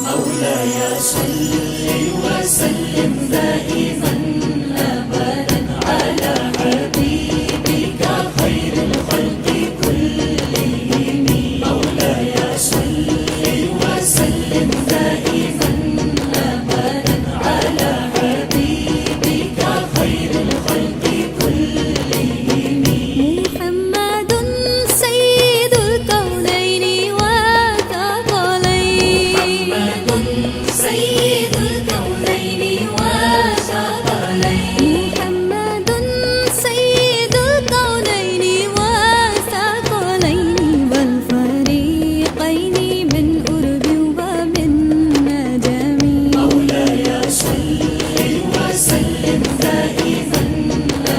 مولاي صل وسلم دائما أبدا على حبيبك خير الخلق كلهم. مولاي صل وسلم دائما أبدا على حبيبك خير الخلق كلهم. محمد سيد الكونين والثقلين، سيد الكونين وثقلين. محمد سيد الكونين والثقلين، والفريقين من قرب ومن نجم. مولاي صل وسلم دائما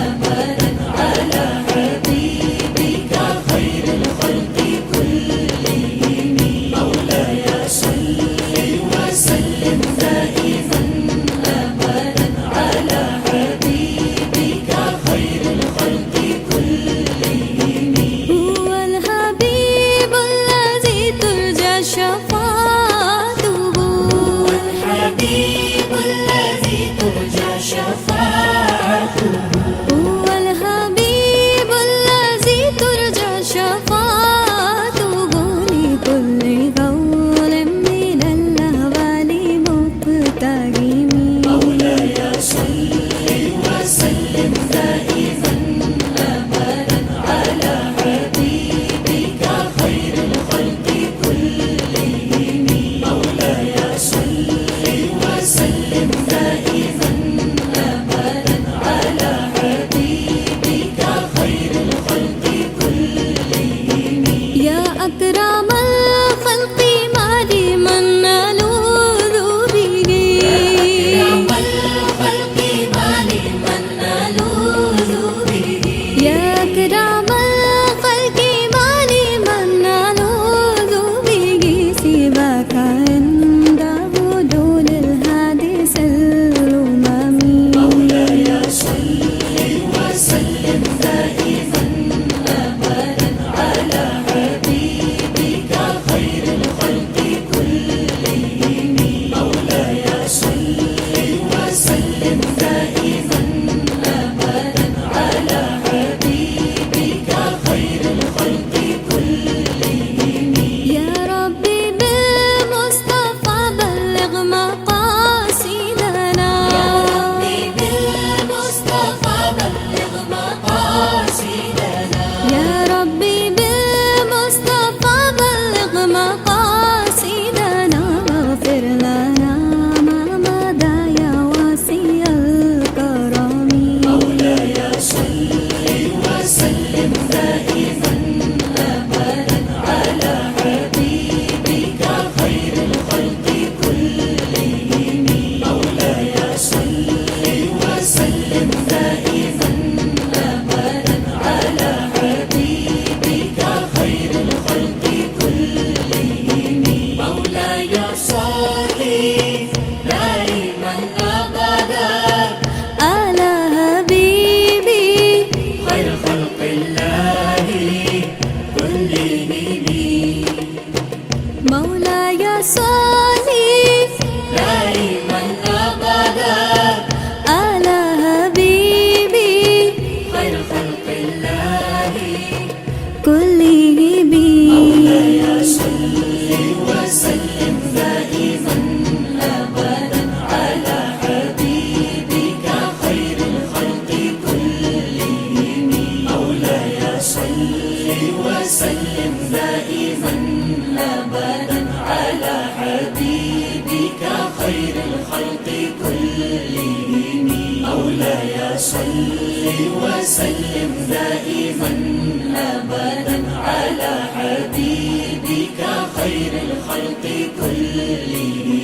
أبدا على حبيبك خير الخلق كلهم. مولاي صل وسلم دائما أبدا على حبيبك خير الخلق كلهم. هو الحبيب الذي ترجى شفاعته، الحبيب الذي ترجى شفاعته. هو الحبيب الذي ترجى شفاعته، لكل قول من الأهوال مقتحم. مولاي صل وسلم دائما أبدا على حبيبك خير الخلق كلهم. مولاي صل وسلم دائما أبدا على حبيبك خير الخلق كلهم. يا أكرم الخلق ما لمن نلوذ به، أكرم الخلق ما لمن نلوذ به. يا أكرم الخلق ما لمن نلوذ به، سواك عند بدول الحادث الأمم. مولاي صل وسلم دائما أبدا على حبيبك خير الخلق كلهم. مولاي صل وسلم دائما أبدا على حبيبك خير الخلق كلهم. يا ربي بالمصطفى بلغ مقاصدنا، ربي بالمصطفى بلغ مقاصدنا. يا ربي بالمصطفى بلغ مقاصدنا، واغفر لنا ما مضى يا واسع الكرم. مولاي صل وسلم دائما أبدا على حبيبك خير الخلق كلهم. مولاي صل وسلم دائما أبدا على حبيبك خير الخلق كلهم. مولاي صل دائما أبدا على حبيبي خير خلق الله كلهم. مولاي صل دائما أبدا على حبيبي خير خلق الله كلهم. مولاي صل وسلم دائما أبدا على حبيبك خير الخلق كلهم. مولاي صل وسلم دائما أبدا على حبيبك خير الخلق كلهم. مولاي صل وسلم دائما أبدا على حبيبك خير الخلق كلهم.